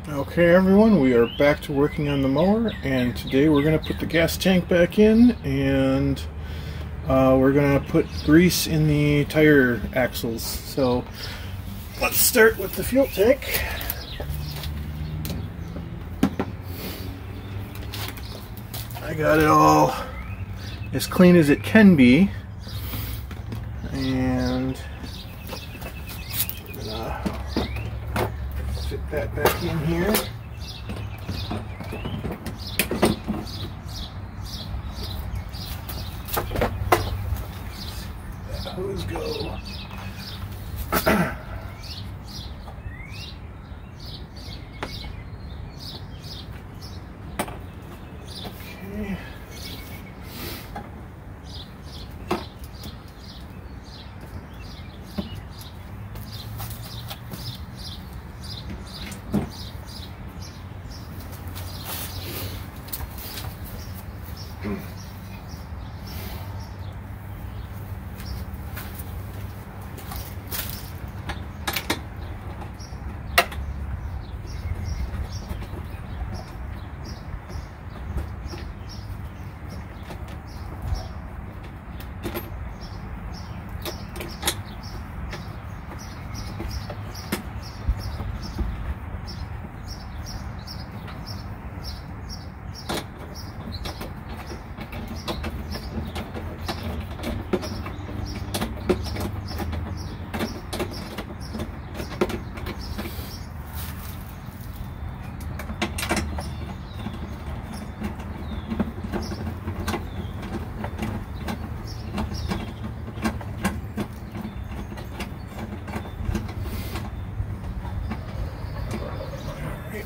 Okay everyone, we are back to working on the mower, and today we're going to put the gas tank back in, and we're going to put grease in the tire axles. So let's start with the fuel tank. I got it all as clean as it can be, and I'm gonna fit that back in here. Let that hose go. Okay.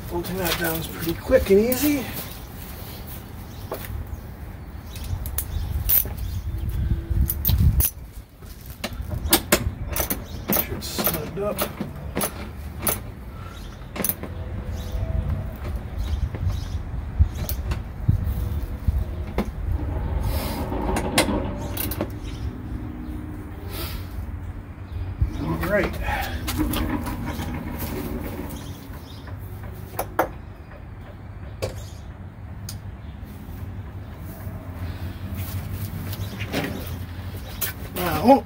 Bolting that down is pretty quick and easy. Make sure it's snugged up. All right. Now,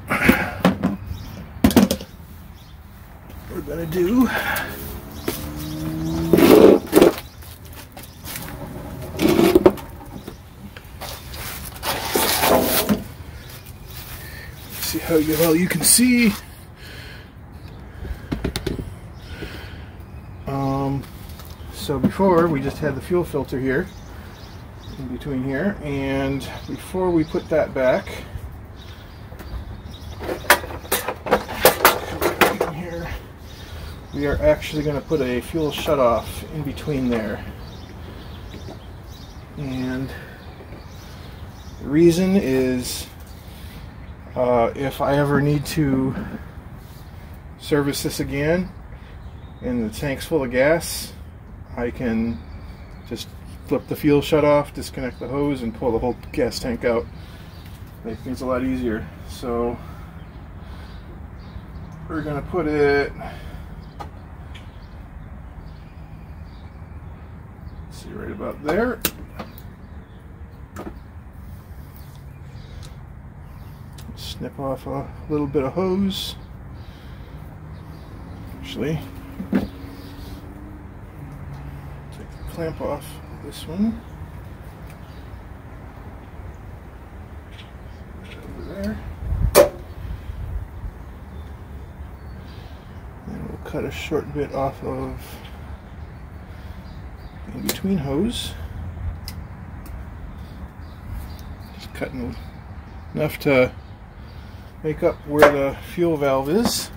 we're going to do see how well you can see. So before we just had the fuel filter here in between here, and before we put that back, we are actually going to put a fuel shutoff in between there. And the reason is if I ever need to service this again and the tank's full of gas, I can just flip the fuel shutoff, disconnect the hose, and pull the whole gas tank out. Make things a lot easier. So we're going to put it, see, right about there. Snip off a little bit of hose. Actually, take the clamp off this one. Over there. And we'll cut a short bit off of in between hose. Just cutting enough to make up where the fuel valve is.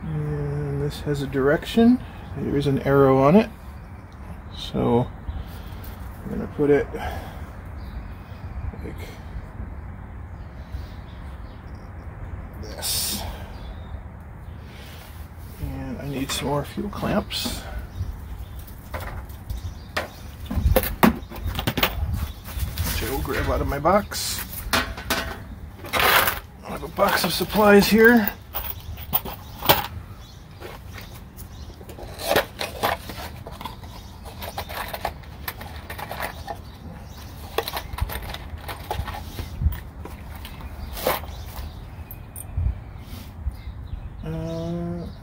And this has a direction. There is an arrow on it. So I'm going to put it like this. And I need some more fuel clamps. Which I will grab out of my box. I have a box of supplies here.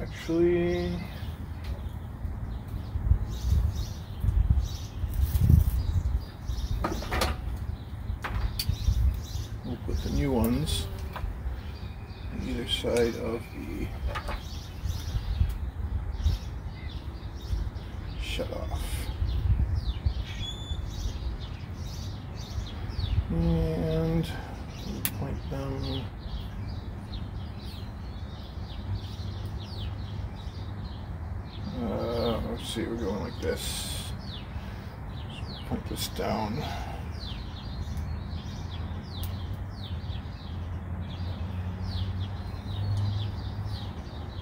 Actually, we'll put the new ones on either side of the shut off. And we'll point them let's see, we're going like this. So we'll point this down.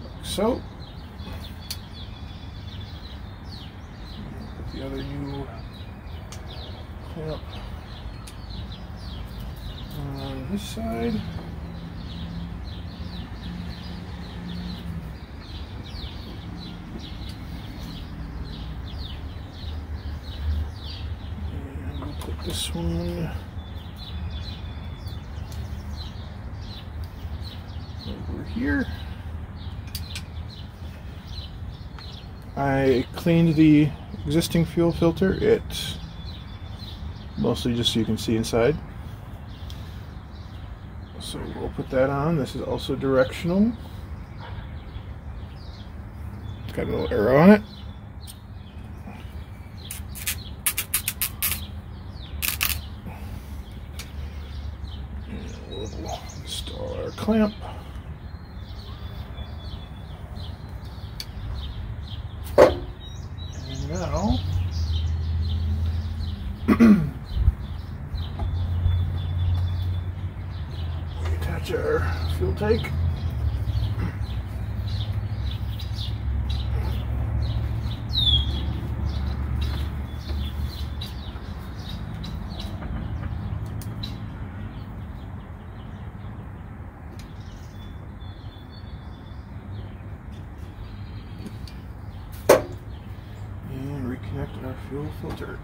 Like so. Put the other new clamp on this side. This one over here. I cleaned the existing fuel filter. It's mostly just so you can see inside. So we'll put that on. This is also directional. It's got a little arrow on it. We'll install our clamp. And now we attach our fuel tank. Reconnect our fuel filter.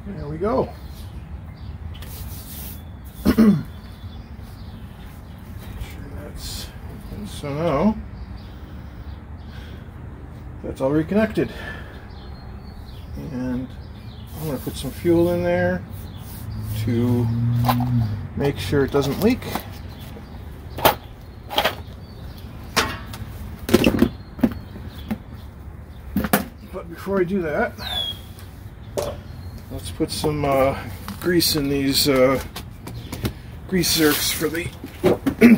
There we go. Sure that's and so now that's all reconnected, and I'm going to put some fuel in there to make sure it doesn't leak. But before I do that, let's put some grease in these grease zerks for the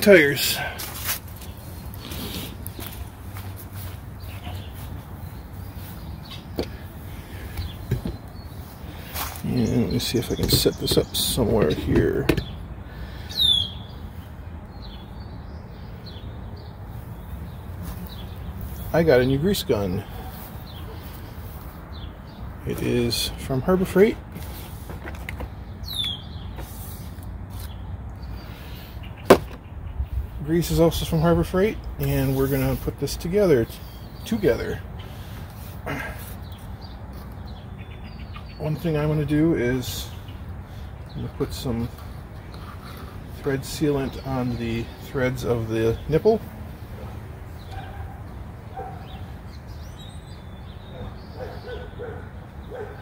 tires. And let me see if I can set this up somewhere here. I got a new grease gun. It is from Harbor Freight. Grease is also from Harbor Freight, and we're going to put this together. One thing I'm going to do is I'm going to put some thread sealant on the threads of the nipple.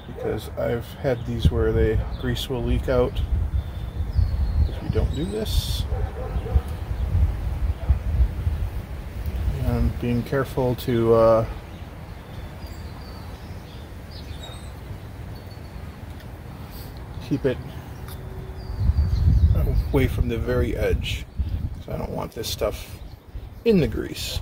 Because I've had these where the grease will leak out if you don't do this. And being careful to keep it away from the very edge, because I don't want this stuff in the grease.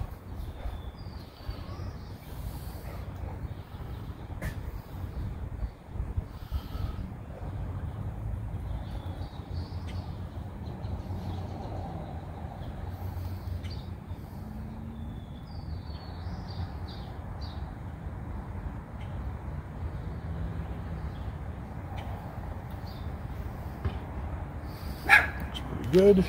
Good.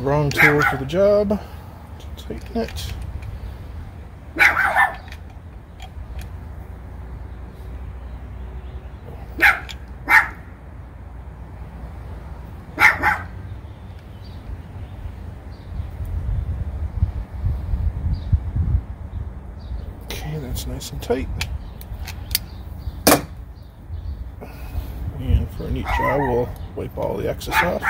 wrong tool for the job. Tighten it. Okay, that's nice and tight. And for a neat job, we'll wipe all the excess off.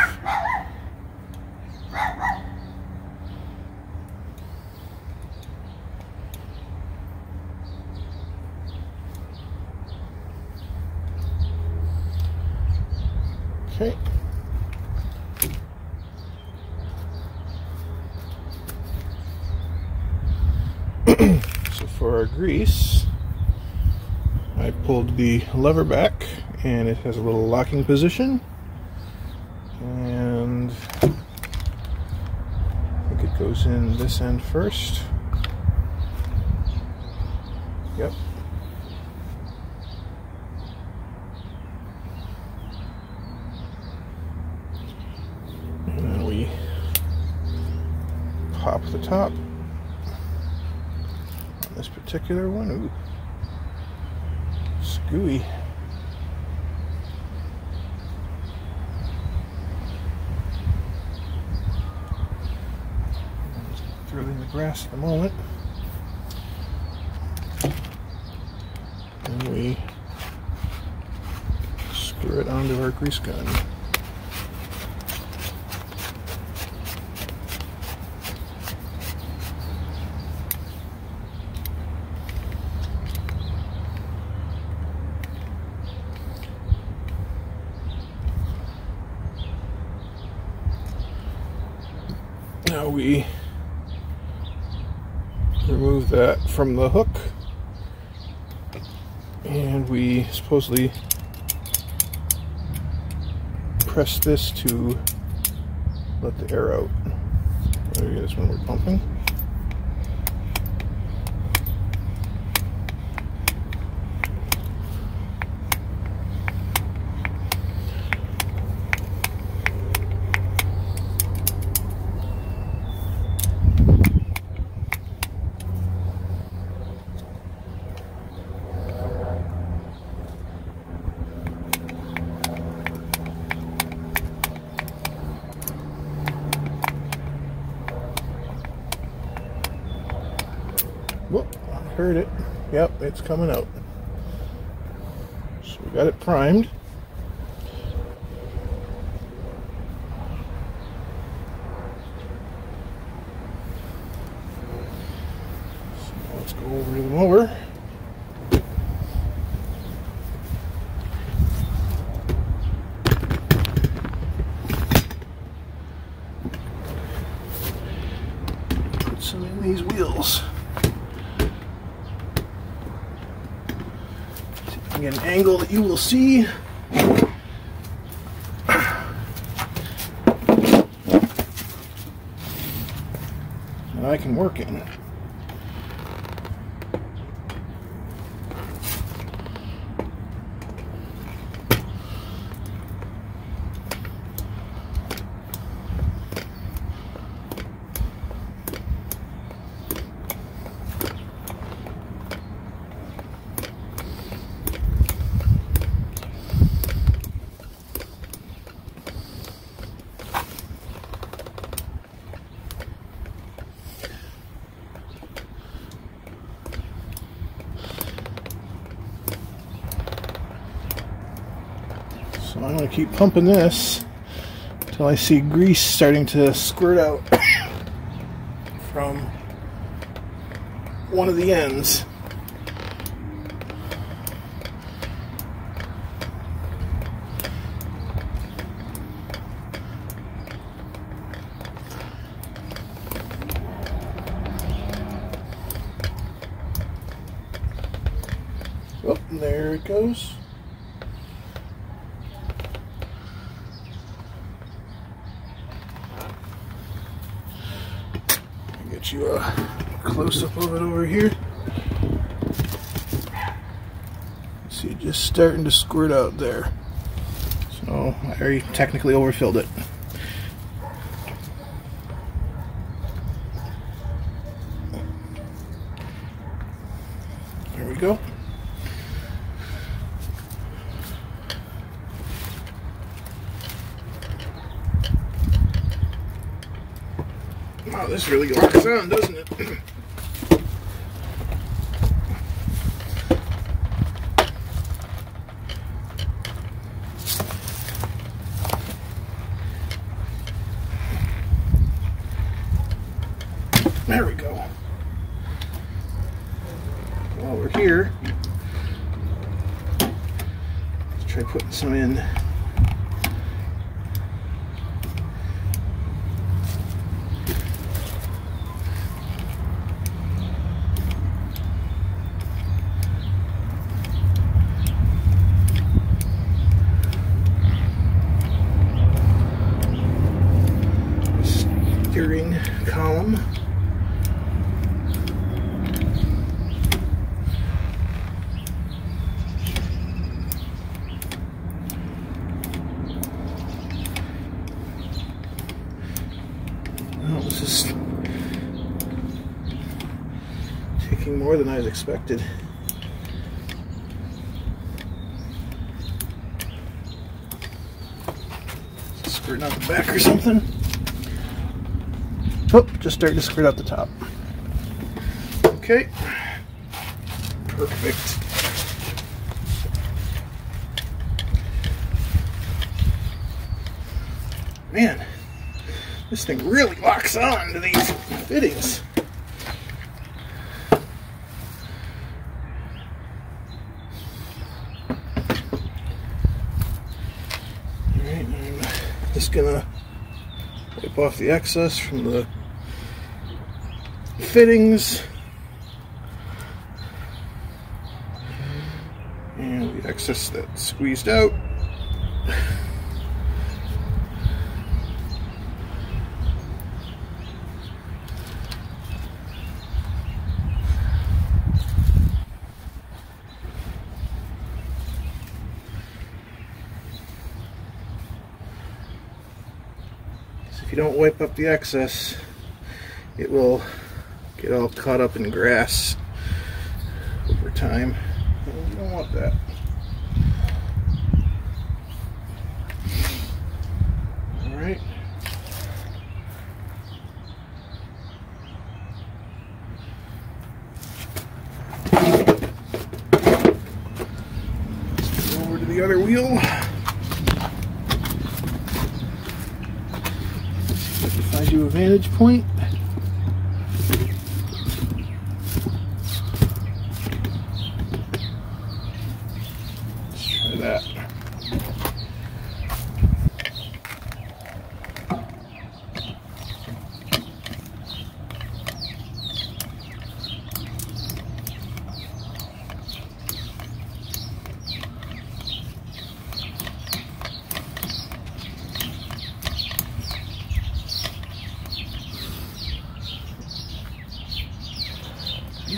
Okay. So for our grease, I pulled the lever back and it has a little locking position, and I think it goes in this end first. Yep. And then we pop the top on this particular one. Ooh, screwy. Throw it in the grass at the moment. And we screw it onto our grease gun. Now we remove that from the hook, and we supposedly press this to let the air out. There it is when we're pumping. Whoop, I heard it. Yep, it's coming out. So we got it primed. So let's go over to the mower. Put some in these wheels. Get an angle that you will see. And I can work in. So I'm going to keep pumping this until I see grease starting to squirt out from one of the ends. Oh, there it goes. Get you a close-up of it over here. See, just starting to squirt out there. So I already technically overfilled it. go. Wow, this really locks on, doesn't it? There we go. While we're here, let's try putting some in. Steering column. Well, this is taking more than I was expected. Squirting out the back or something. Oh, just starting to squirt out the top. Okay. Perfect. Man, this thing really locks on to these fittings. Alright, I'm just gonna wipe off the excess from the fittings and the excess that's squeezed out. So if you don't wipe up the excess, it will get all caught up in grass over time. You don't want that. All right. Let's go over to the other wheel. If I do a vantage point. That.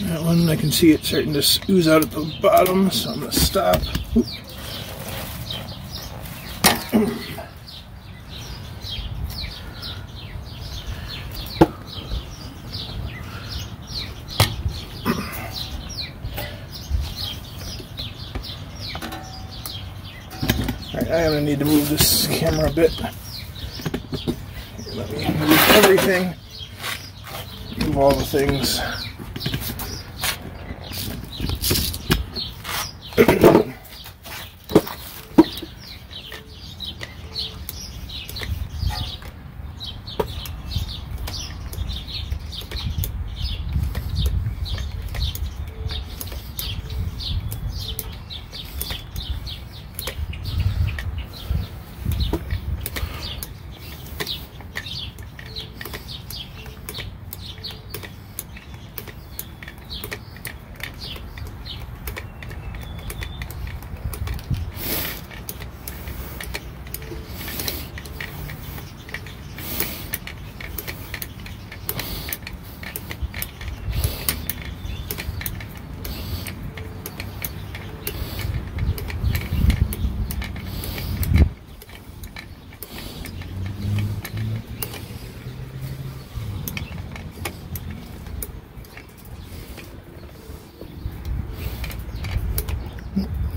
That one, I can see it starting to ooze out at the bottom, so I'm going to stop. Oop. Alright, I'm going to need to move this camera a bit. Here, let me move everything. Move all the things.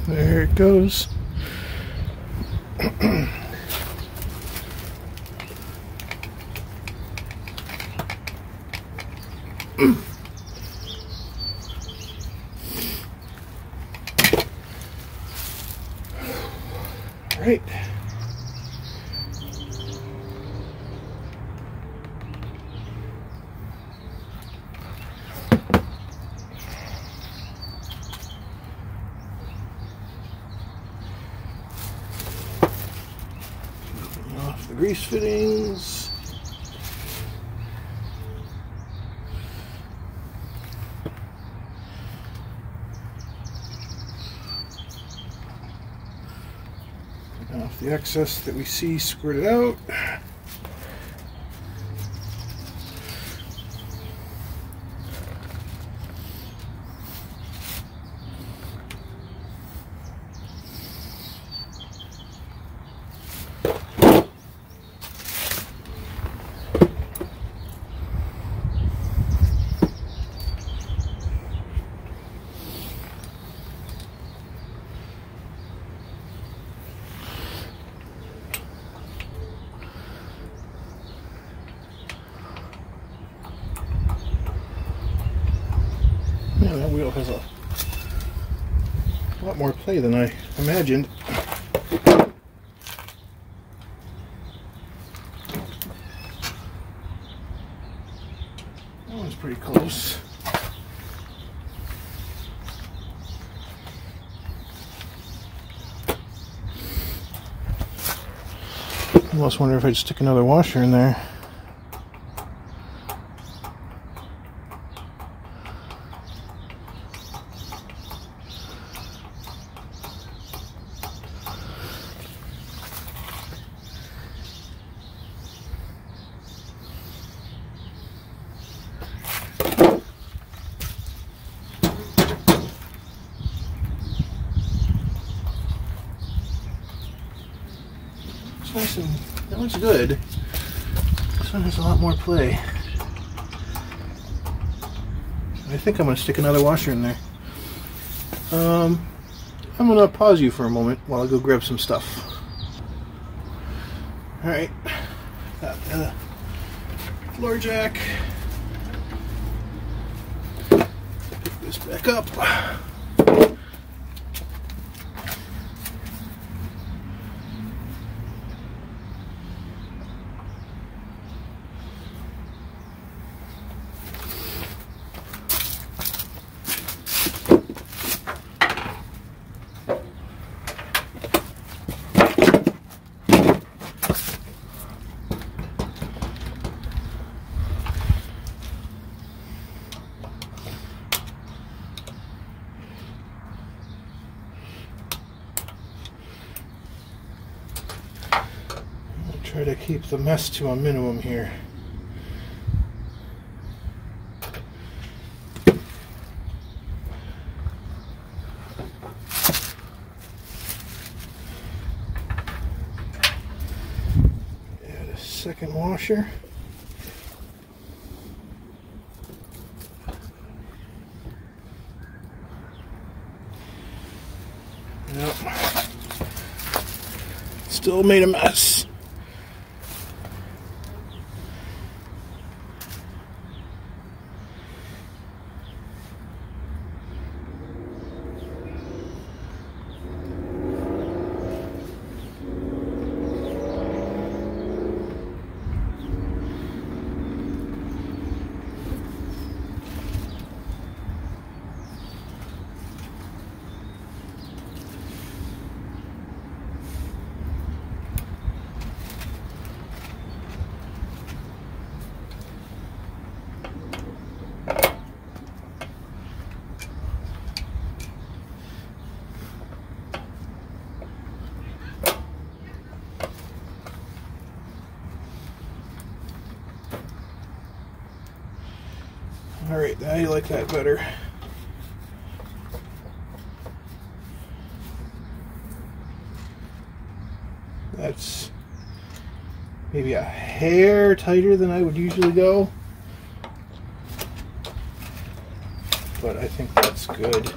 There it goes. Right. Off the grease fittings. Off the excess that we see squirted out. Yeah, that wheel has a lot more play than I imagined. That one's pretty close. I almost wonder if I'd stick another washer in there. Nice and that one's good. This one has a lot more play. I think I'm going to stick another washer in there. I'm going to pause you for a moment while I go grab some stuff. Alright, got the floor jack. Pick this back up. Try to keep the mess to a minimum here. Add a second washer. Yep. Still made a mess. Alright, I like that better. That's maybe a hair tighter than I would usually go, but I think that's good.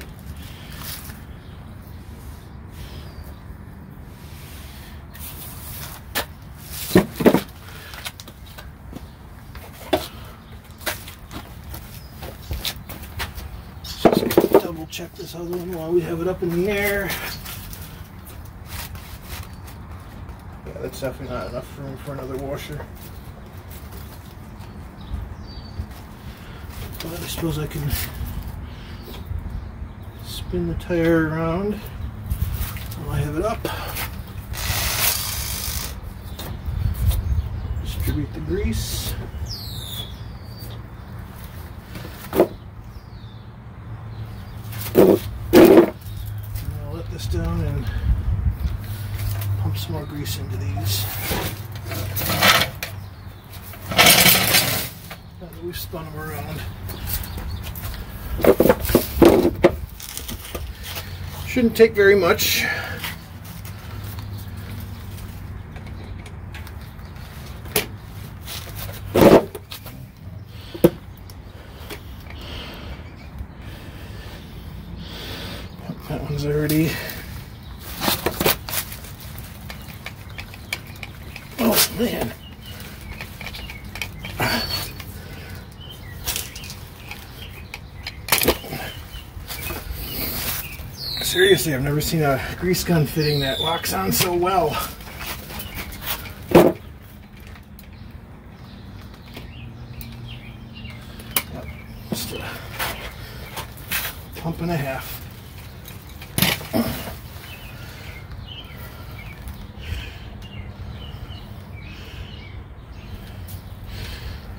check this other one while we have it up in the air. Yeah, that's definitely not enough room for another washer. But I suppose I can spin the tire around while I have it up. Distribute the grease. And I'll let this down and pump some more grease into these. Now that we've spun them around. Shouldn't take very much. That one's already. Oh man. Seriously, I've never seen a grease gun fitting that locks on so well. Yep, just a pump and a half.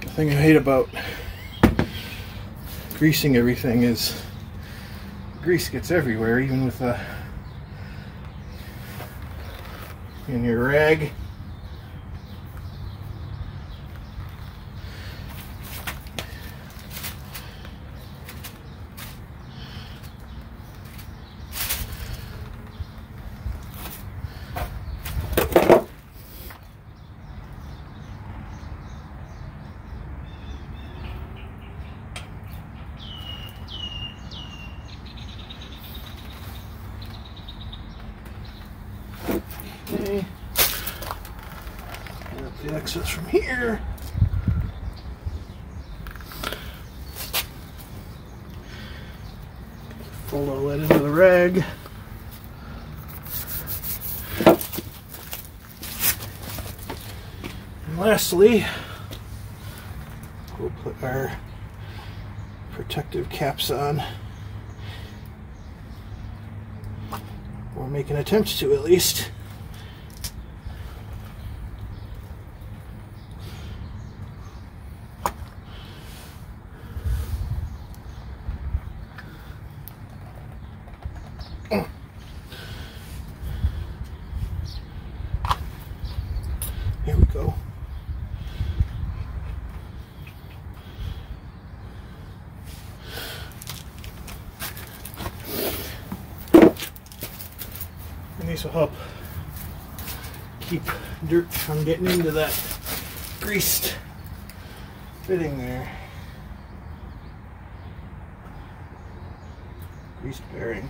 The thing I hate about greasing everything is grease gets everywhere, even with in your rag. Okay. Get up the excess from here. Fold all that into the rag. And lastly, we'll put our protective caps on. Or make an attempt to, at least. Here we go. And these will help keep dirt from getting into that greased fitting there. Greased bearing.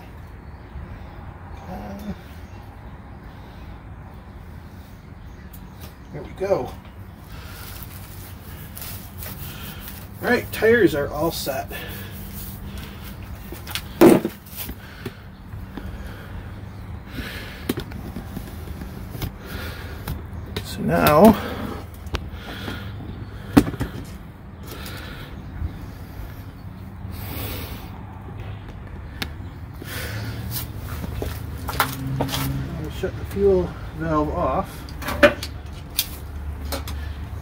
There we go. Alright, tires are all set. So now I'll shut the fuel valve off.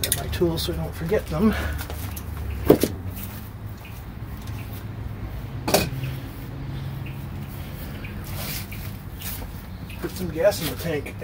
Grab my tools so I don't forget them. Put some gas in the tank.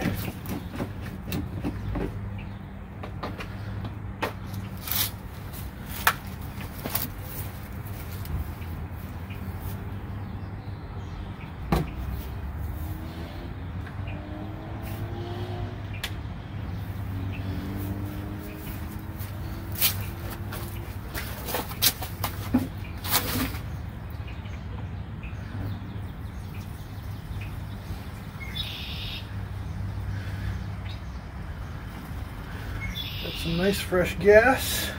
Got some nice fresh gas.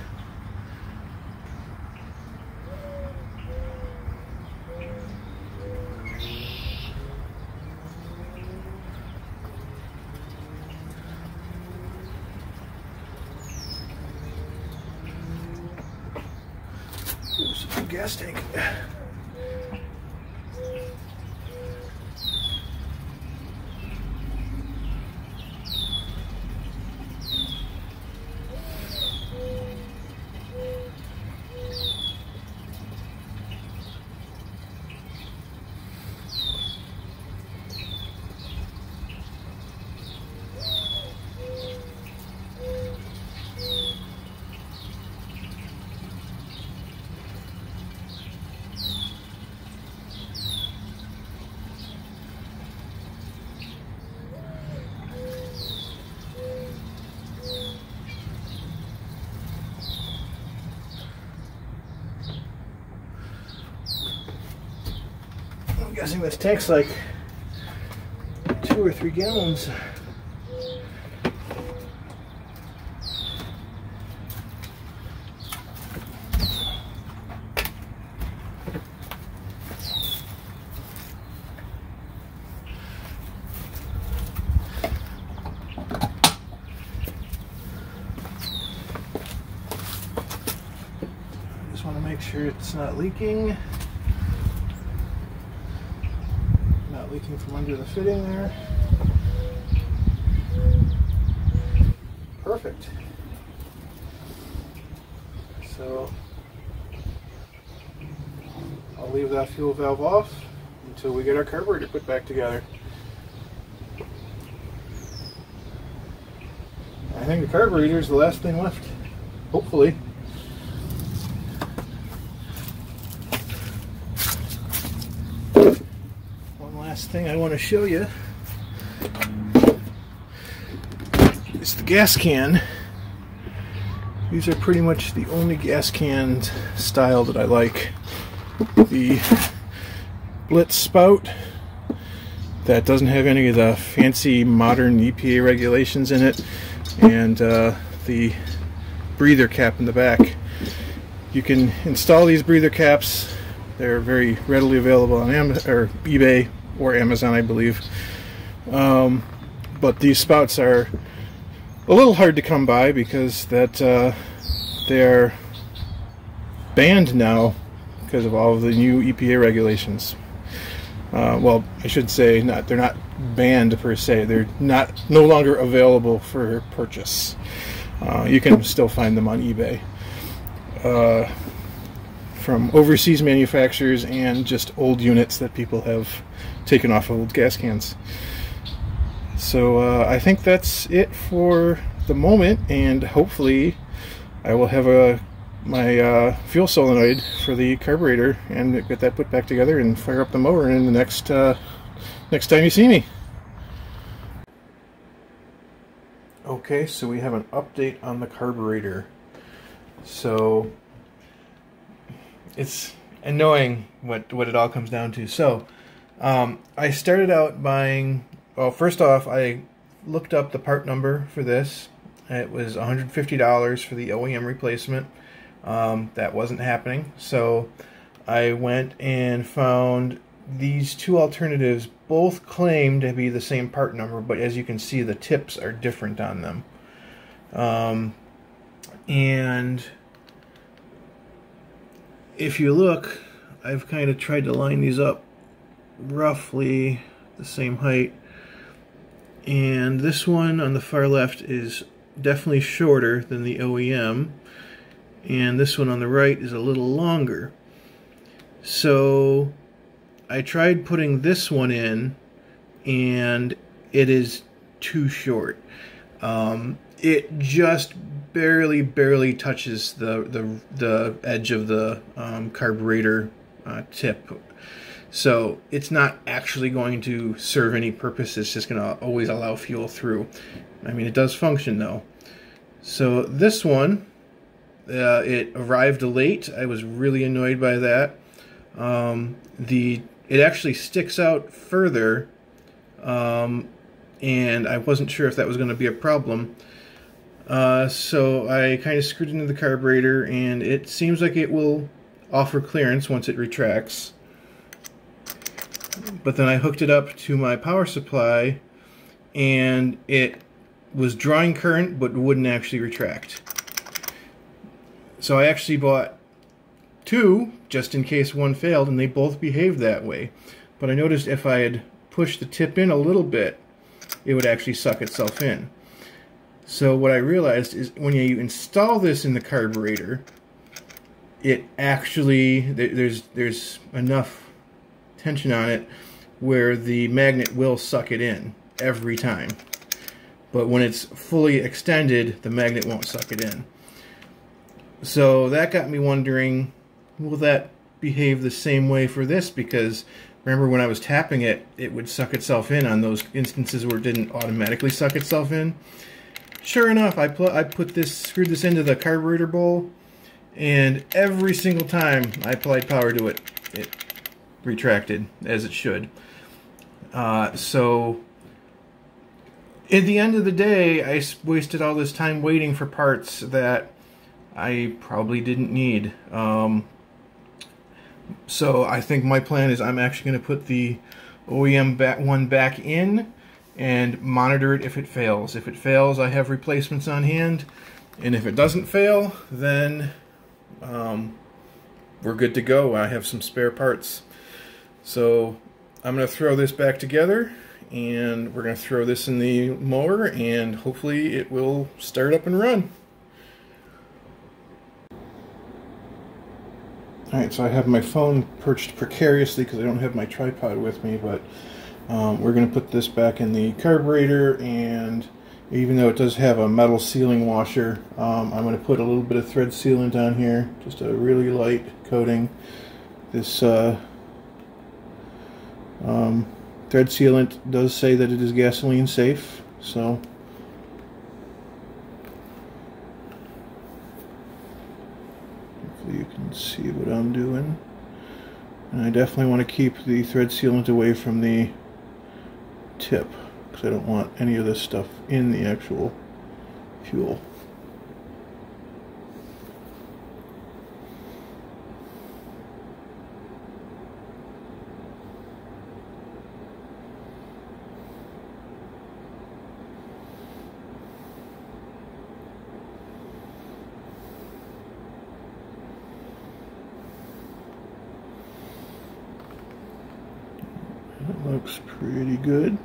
gas tank. I'm guessing this tank's like 2 or 3 gallons. Just want to make sure it's not leaking. Not leaking from under the fitting there. Perfect. So I'll leave that fuel valve off until we get our carburetor put back together. I think the carburetor is the last thing left, hopefully. Last thing I want to show you is the gas can. These are pretty much the only gas can style that I like. The Blitz spout that doesn't have any of the fancy modern EPA regulations in it, and the breather cap in the back. You can install these breather caps. They're very readily available on eBay or Amazon, I believe. But these spouts are a little hard to come by because they're banned now because of all of the new EPA regulations. Well, I should say they're not banned per se. They're no longer available for purchase. You can still find them on eBay. From overseas manufacturers and just old units that people have taken off old gas cans. So I think that's it for the moment, and hopefully I will have my fuel solenoid for the carburetor and get that put back together and fire up the mower in the next time you see me. Okay, so we have an update on the carburetor. So it's annoying what it all comes down to. So I started out buying, well, first off, I looked up the part number for this. It was $150 for the OEM replacement. That wasn't happening, so I went and found these two alternatives. Both claim to be the same part number, but as you can see, the tips are different on them. And if you look, I've kind of tried to line these up roughly the same height, and this one on the far left is definitely shorter than the OEM, and this one on the right is a little longer. So I tried putting this one in, and it is too short. It just barely touches the edge of the carburetor tip. So it's not actually going to serve any purpose. It's just going to always allow fuel through. I mean, it does function though. So this one, it arrived late. I was really annoyed by that. It actually sticks out further, and I wasn't sure if that was going to be a problem. So I kind of screwed into the carburetor, and it seems like it will offer clearance once it retracts. But then I hooked it up to my power supply, and it was drawing current but wouldn't actually retract. So I actually bought two just in case one failed, and they both behaved that way. But I noticed if I had pushed the tip in a little bit, it would actually suck itself in. So what I realized is when you install this in the carburetor, it actually, there's enough tension on it where the magnet will suck it in every time. But when it's fully extended, the magnet won't suck it in. So that got me wondering, will that behave the same way for this? Because remember when I was tapping it, it would suck itself in on those instances where it didn't automatically suck itself in. Sure enough, I screwed this into the carburetor bowl, and every single time I applied power to it, it retracted as it should. So at the end of the day, I wasted all this time waiting for parts that I probably didn't need. So I think my plan is I'm actually going to put the OEM one back in and monitor it if it fails. If it fails, I have replacements on hand, and if it doesn't fail, then we're good to go. I have some spare parts. So I'm going to throw this back together, and we're going to throw this in the mower, and hopefully it will start up and run. Alright, so I have my phone perched precariously because I don't have my tripod with me, but we're going to put this back in the carburetor, and even though it does have a metal sealing washer, I'm going to put a little bit of thread sealant on here, just a really light coating. This thread sealant does say that it is gasoline safe, so hopefully you can see what I'm doing. And I definitely want to keep the thread sealant away from the tip, because I don't want any of this stuff in the actual fuel. It looks pretty good.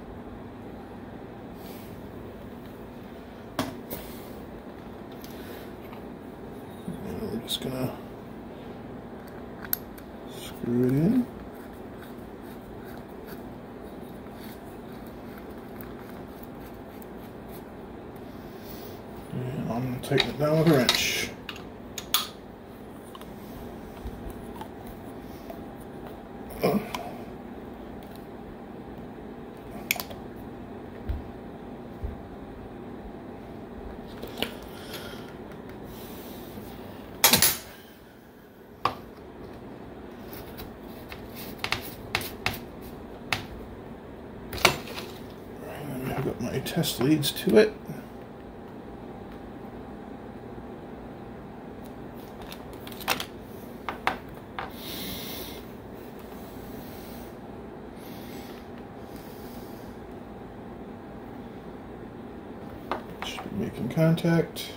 And we're just gonna screw it in. And I'm gonna tighten it down with a wrench. I've got my test leads to it. Should be making contact.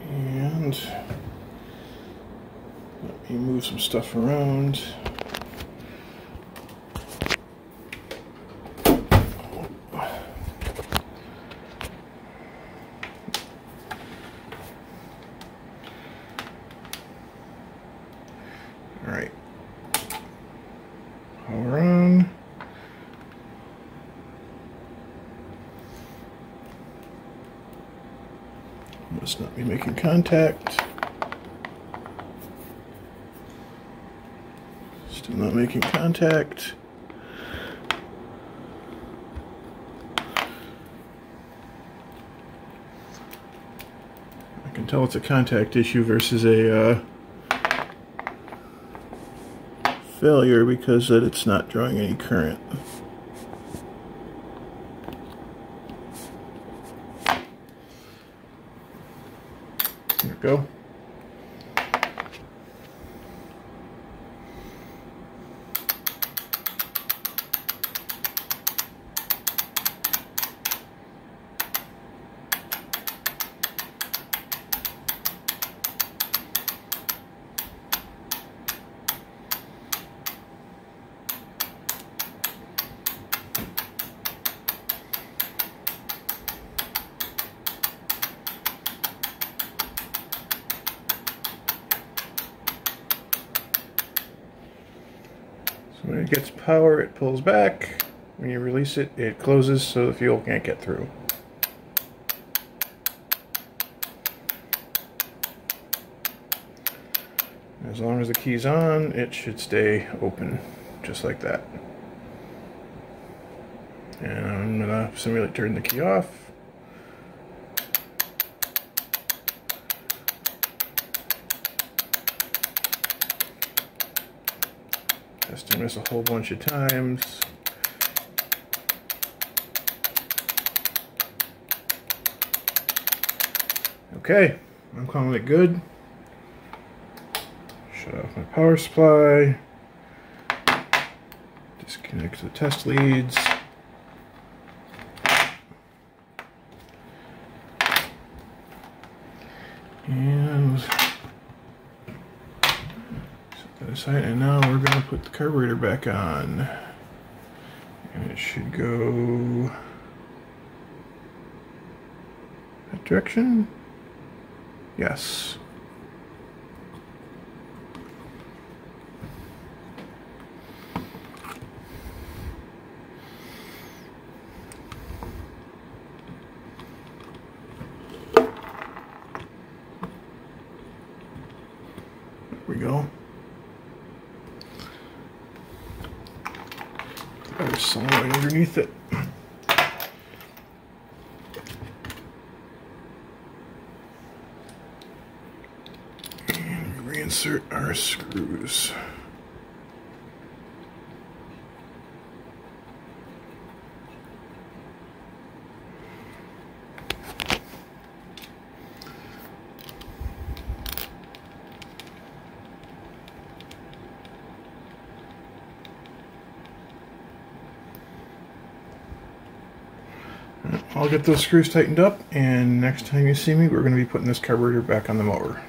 And let me move some stuff around. All right, power on. Must not be making contact. Still not making contact. I can tell it's a contact issue versus a failure because that it's not drawing any current. There we go. gets power, it pulls back. When you release it, it closes so the fuel can't get through. As long as the key's on, it should stay open, just like that. And I'm gonna simulate turning the key off. Testing this a whole bunch of times. Okay, I'm calling it good. Shut off my power supply. Disconnect the test leads. And set that aside, and now we're going to put the carburetor back on. And it should go that direction. Yes. There we go. There's solenoid underneath it. And reinsert our screws. I'll get those screws tightened up, and next time you see me, we're going to be putting this carburetor back on the mower.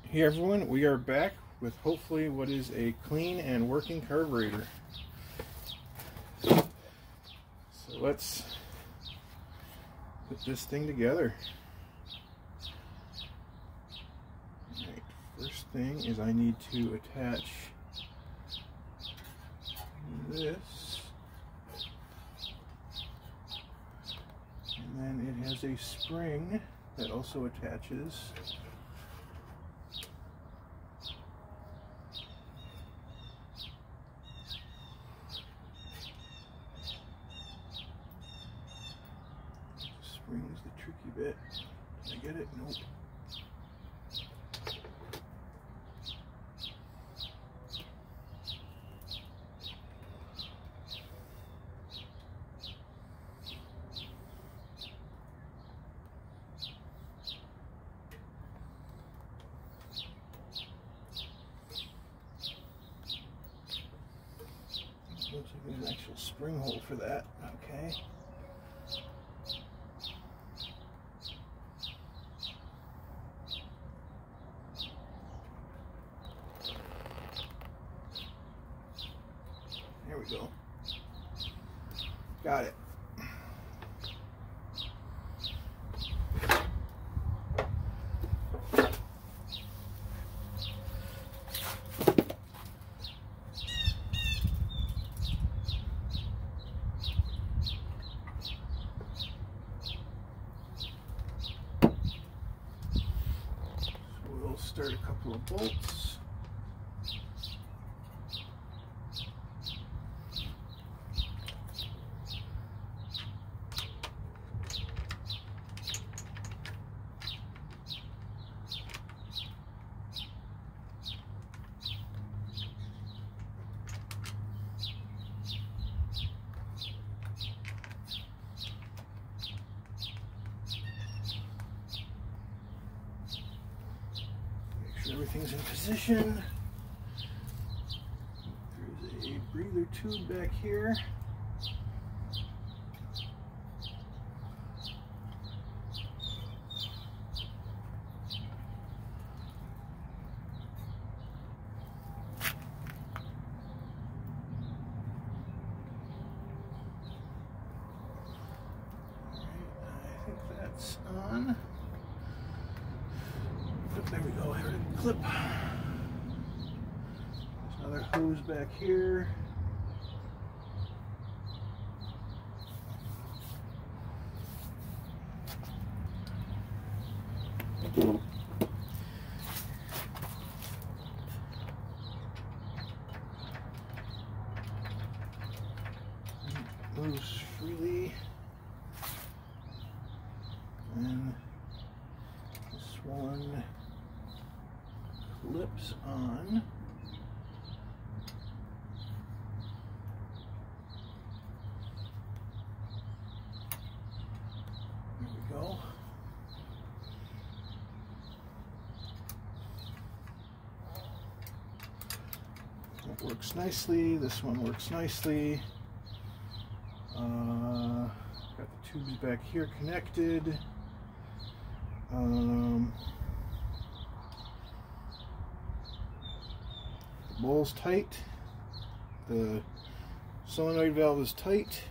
Hey everyone, we are back with hopefully what is a clean and working carburetor. So let's put this thing together. Alright, first thing is I need to attach this. And then it has a spring that also attaches. The spring is the tricky bit. Did I get it? Nope. Looks like there's an actual spring hole for that. Okay. There we go. Got it. Start a couple of bolts. Everything's in position. There's a breather tube back here. I think that's on. There we go, here, clip. our hose back here. Moves freely, and this one clips on. There we go. That works nicely. This one works nicely. Got the tubes back here connected. The bowl's tight. The solenoid valve is tight.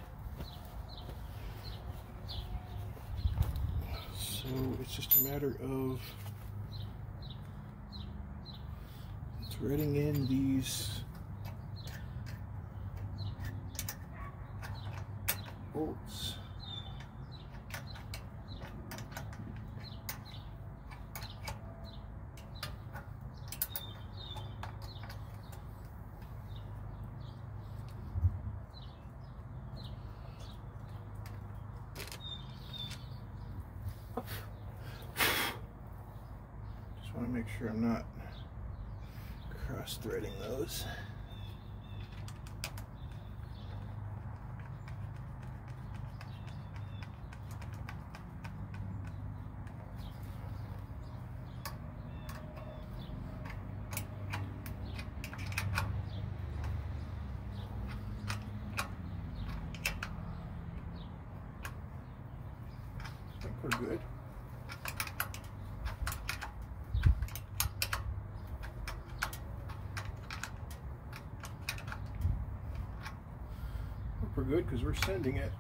So it's just a matter of threading in these bolts. Just want to make sure I'm not cross-threading those. I think we're good. We're good because we're sending it.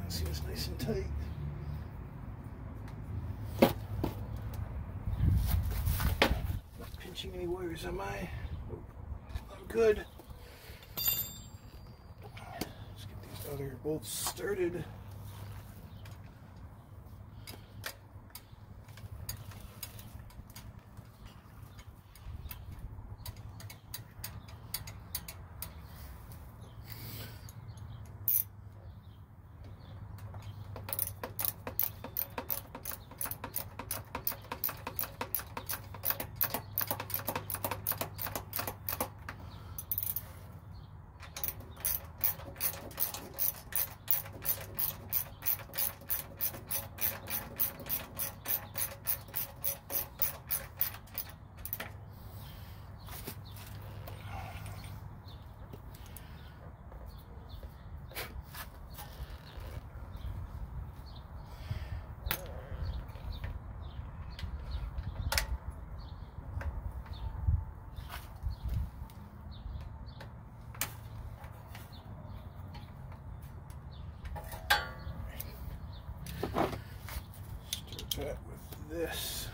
See, it's nice and tight. Not pinching any wires, am I? I'm good. Let's get these other bolts started. Start that with this.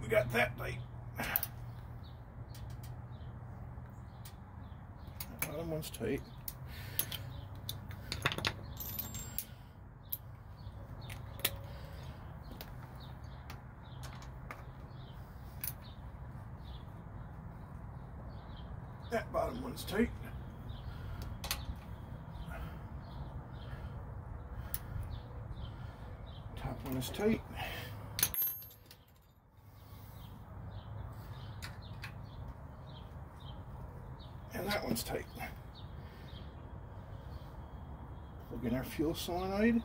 we got that tight. That bottom one's tight. That bottom one's tight. Top one is tight. And that one's tight. Plug in our fuel solenoid.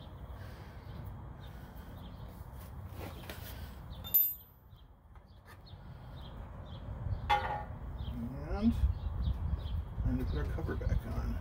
And time to put our cover back on.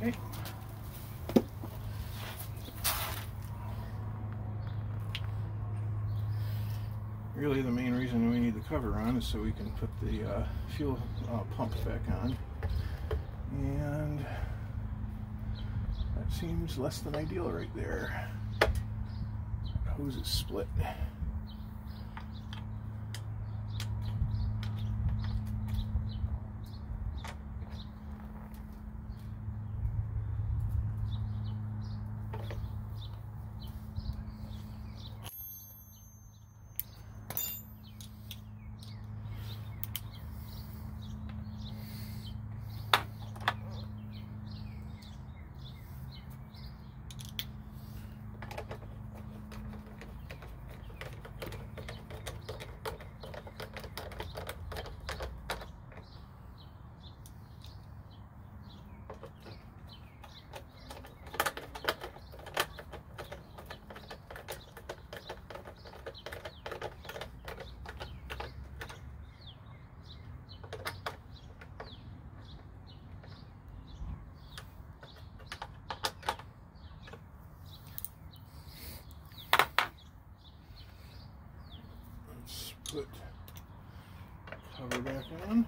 Okay. Really, the main reason we need the cover on is so we can put the fuel pump back on. And that seems less than ideal right there. The hose is split. Put cover back on.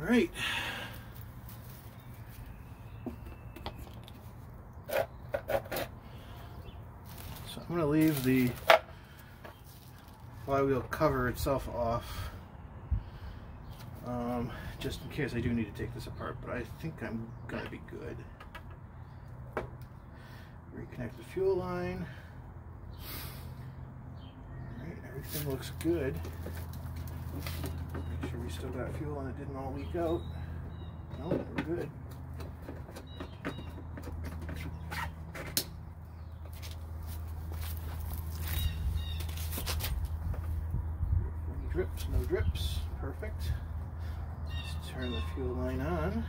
All right. So I'm going to leave the flywheel cover itself off, just in case I do need to take this apart, but I think I'm going to be good. Reconnect the fuel line. All right, everything looks good. Make sure we still got fuel and it didn't all leak out. No, we're good. drips. Perfect. Let's turn the fuel line on.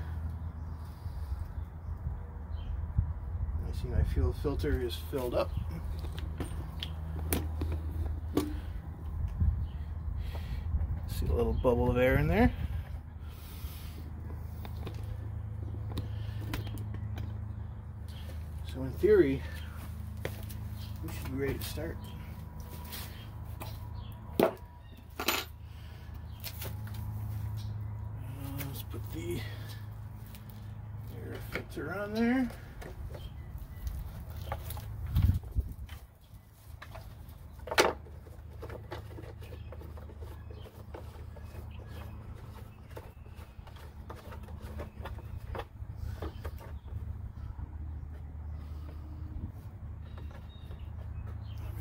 I see my fuel filter is filled up. See a little bubble of air in there. So in theory, we should be ready to start. Let's put the air filter on there.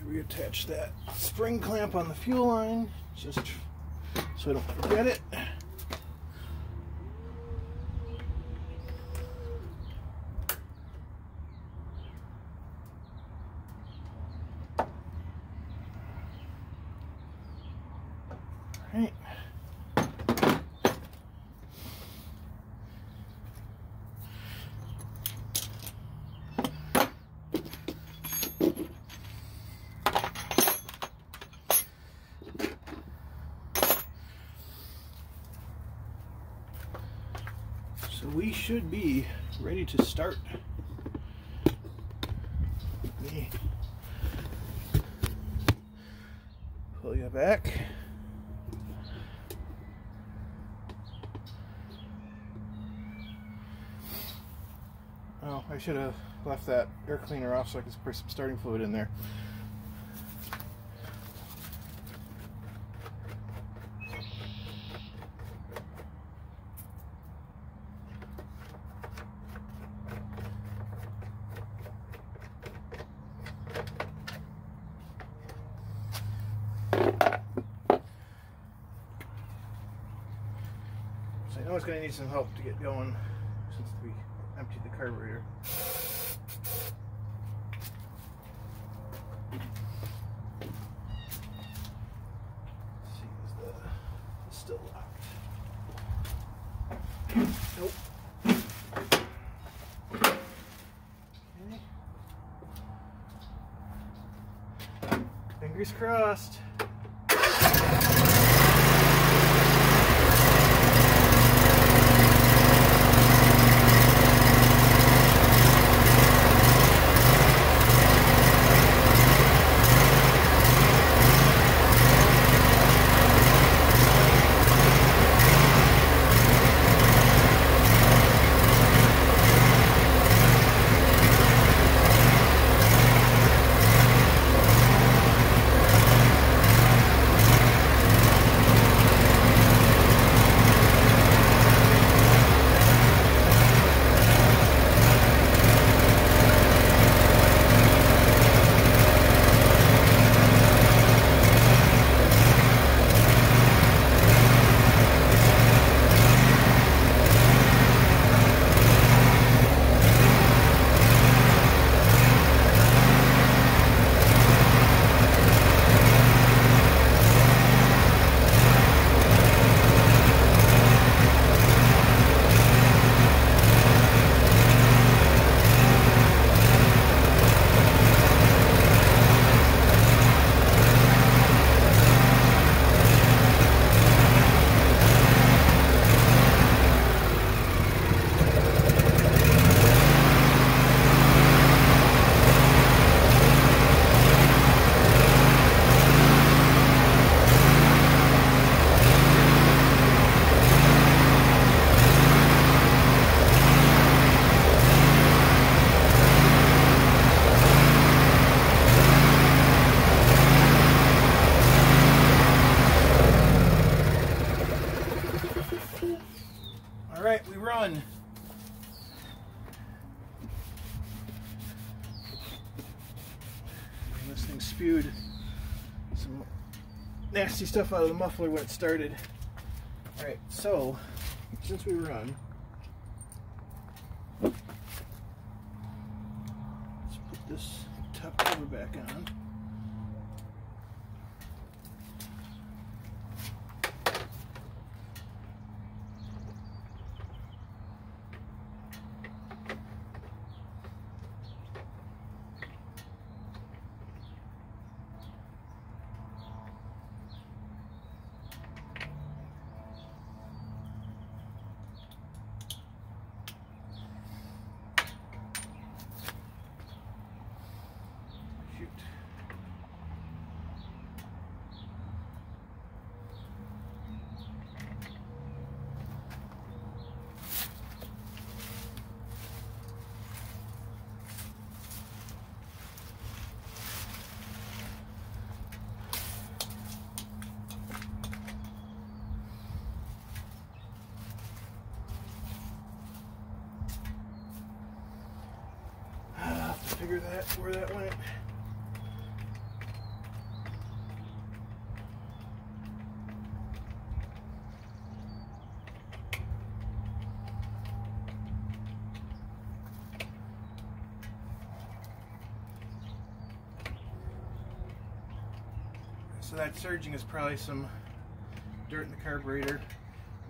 Reattach that spring clamp on the fuel line just so I don't forget it. All right. So we should be ready to start. Let me pull you back. Oh, I should have left that air cleaner off so I could spray some starting fluid in there. I know it's going to need some help to get going since we emptied the carburetor. Let's see, it's still locked? Nope. Okay. Fingers crossed. Alright, we run. And this thing spewed some nasty stuff out of the muffler when it started. Alright, so since we run, let's put this top cover back on. figure that where that went. So that surging is probably some dirt in the carburetor.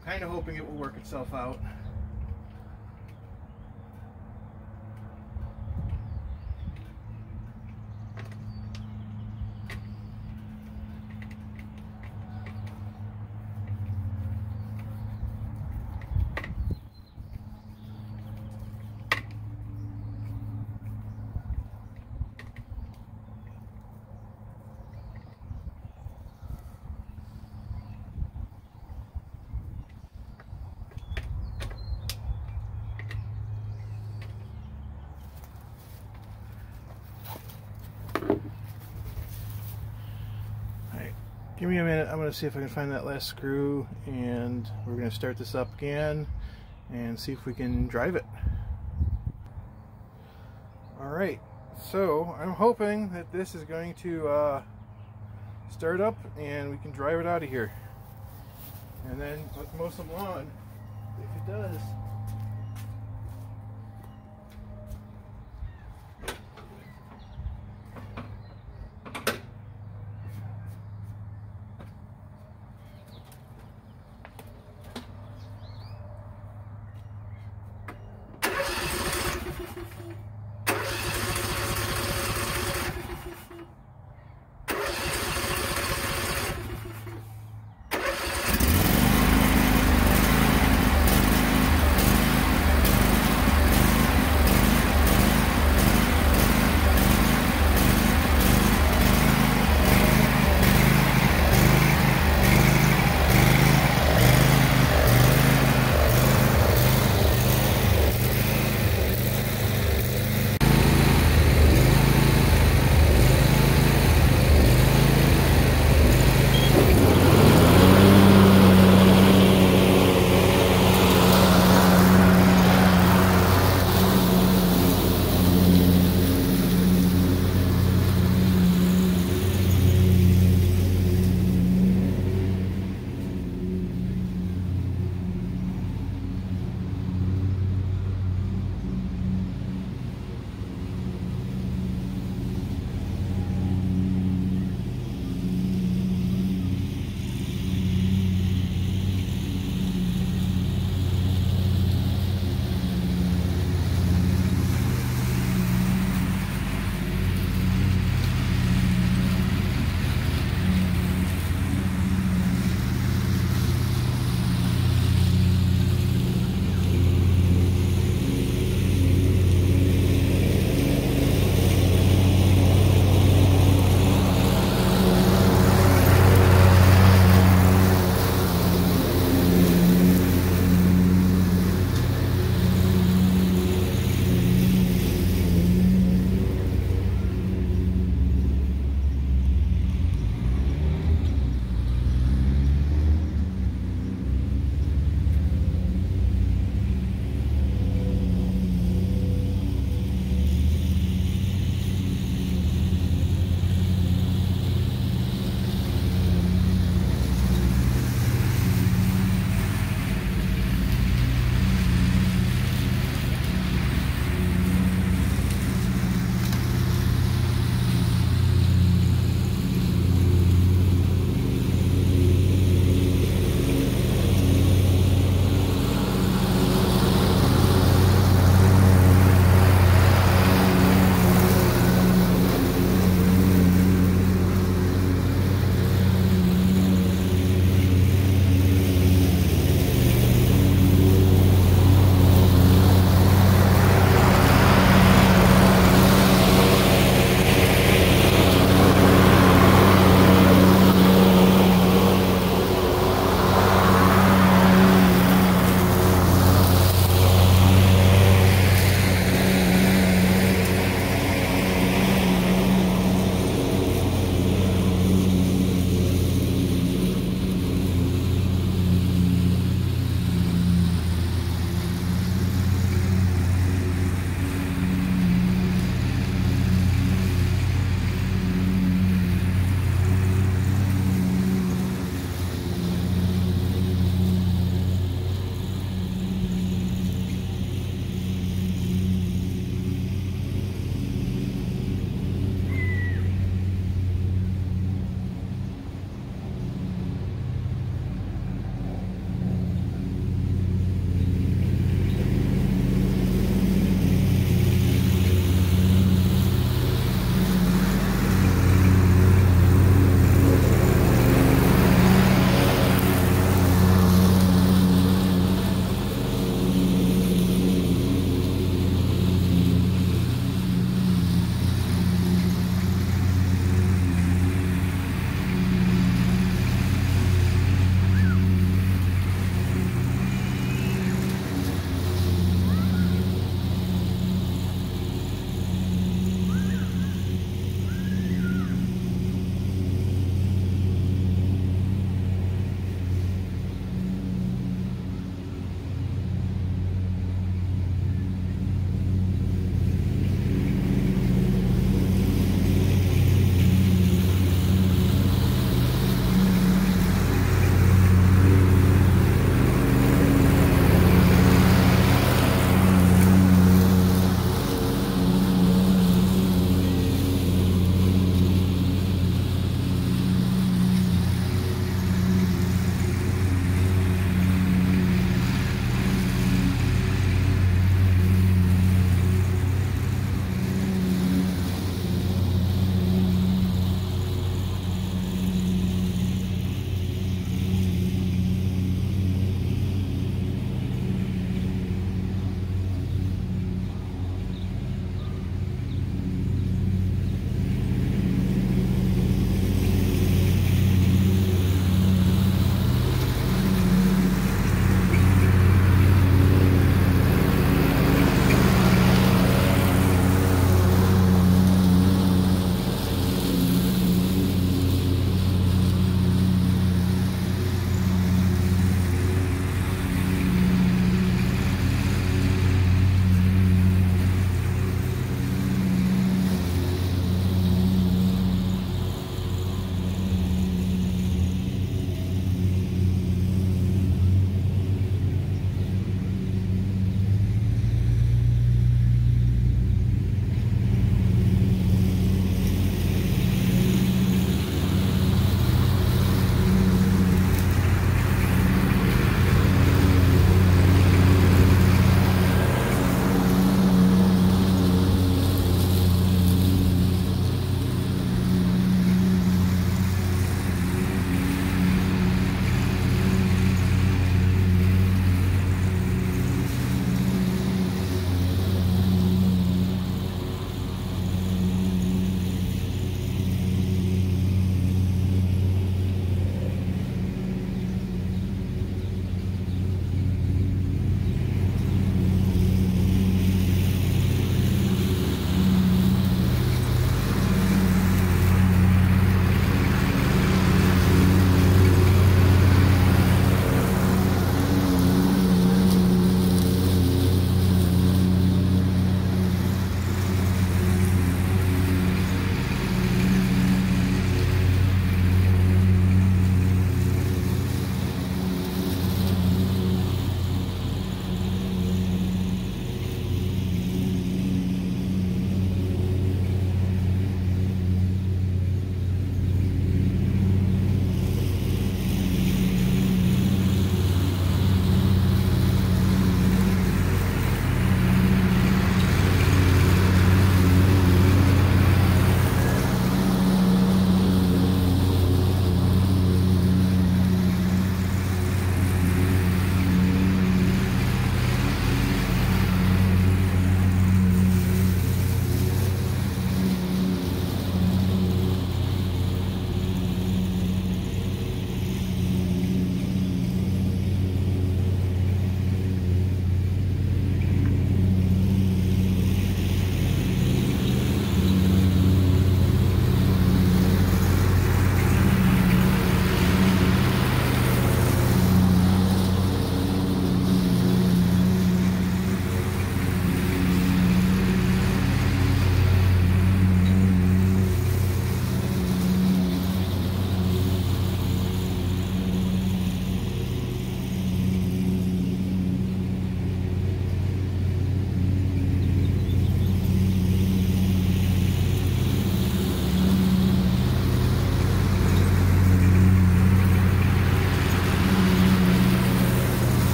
I'm kind of hoping it will work itself out. Give me a minute, I'm going to see if I can find that last screw, and we're going to start this up again and see if we can drive it. Alright, so I'm hoping that this is going to start up and we can drive it out of here. And then let's mow some lawn if it does.